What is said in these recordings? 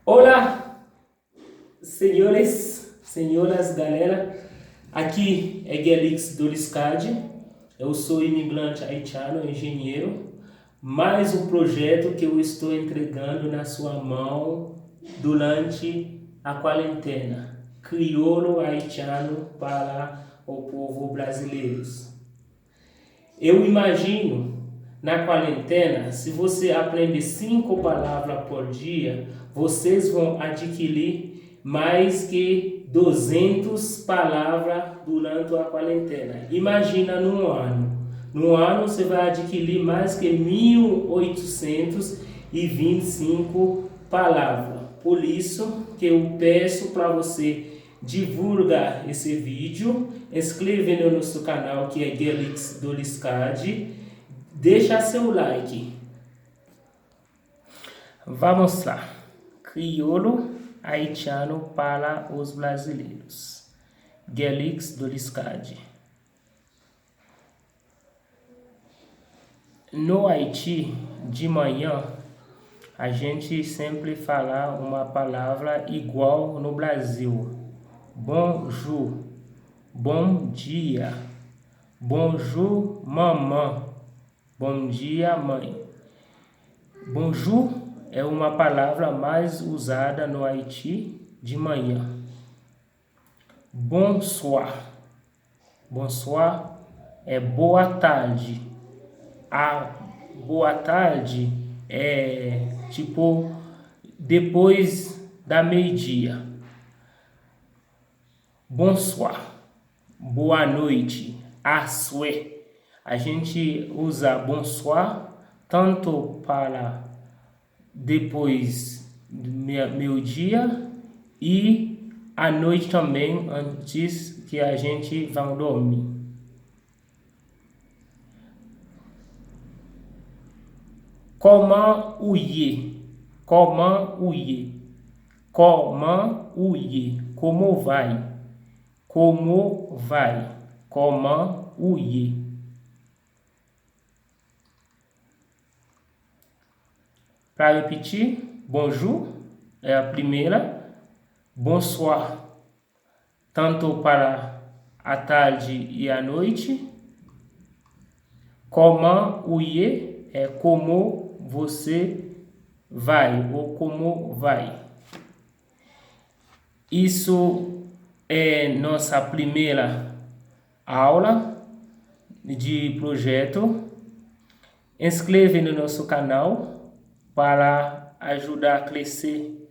Olá, senhores, senhoras, galera. Aqui é Gelix do Liscad. Eu sou imigrante haitiano, engenheiro. Mais um projeto que eu estou entregando na sua mão durante a quarentena. Crioulo haitiano para o povo brasileiro. Eu imagino, na quarentena, se você aprende 5 palavras por dia, vocês vão adquirir mais que 200 palavras durante a quarentena. Imagina num ano. No ano você vai adquirir mais que 1.825 palavras. Por isso que eu peço para você divulgar esse vídeo, inscreve no nosso canal que é Gelix do Liscad, deixa seu like. Vamos lá. Crioulo haitiano para os brasileiros. Gelix do Liscad. No Haiti, de manhã, a gente sempre fala uma palavra igual no Brasil. Bonjour, bom dia, bonjour mamãe, bom dia mãe. Bonjour é uma palavra mais usada no Haiti de manhã. Bonsoir, bonsoir é boa tarde. A boa tarde é tipo depois da meio-dia. Bonsoir, boa noite, assué. A gente usa bonsoir tanto para depois do meio-dia e à noite também, antes que a gente vá dormir. Comment ouye? Comment ouye? Comment ouye? Como vai? Como vai? Comment ouye? Para repetir, bonjour é a primeira, bonsoir, tanto para a tarde e a noite. Comment ouye é como você vai ou como vai. Isso é nossa primeira aula de projeto. Inscreve no nosso canal para ajudar a crescer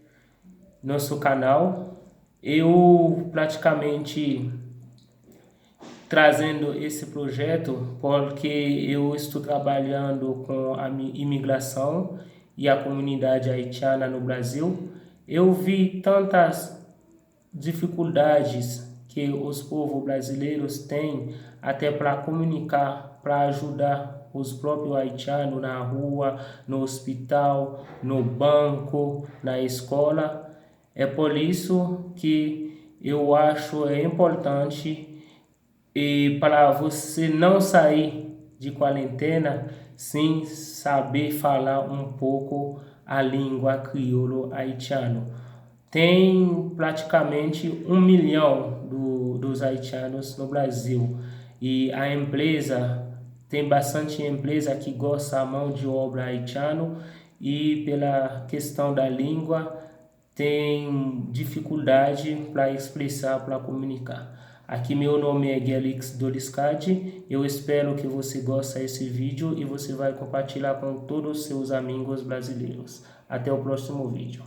nosso canal. Eu praticamente trazendo esse projeto porque eu estou trabalhando com a imigração e a comunidade haitiana no Brasil. Eu vi tantas dificuldades que os povos brasileiros têm até para comunicar, para ajudar os próprios haitianos na rua, no hospital, no banco, na escola. É por isso que eu acho importante para você não sair de quarentena sem saber falar um pouco a língua crioulo haitiano. Tem praticamente 1 milhão dos haitianos no Brasil e a empresa, tem bastante empresa que gosta da mão de obra haitiano e pela questão da língua tem dificuldade para expressar, para comunicar. Aqui meu nome é Gelix do Liscad. Eu espero que você goste desse vídeo e você vai compartilhar com todos os seus amigos brasileiros. Até o próximo vídeo.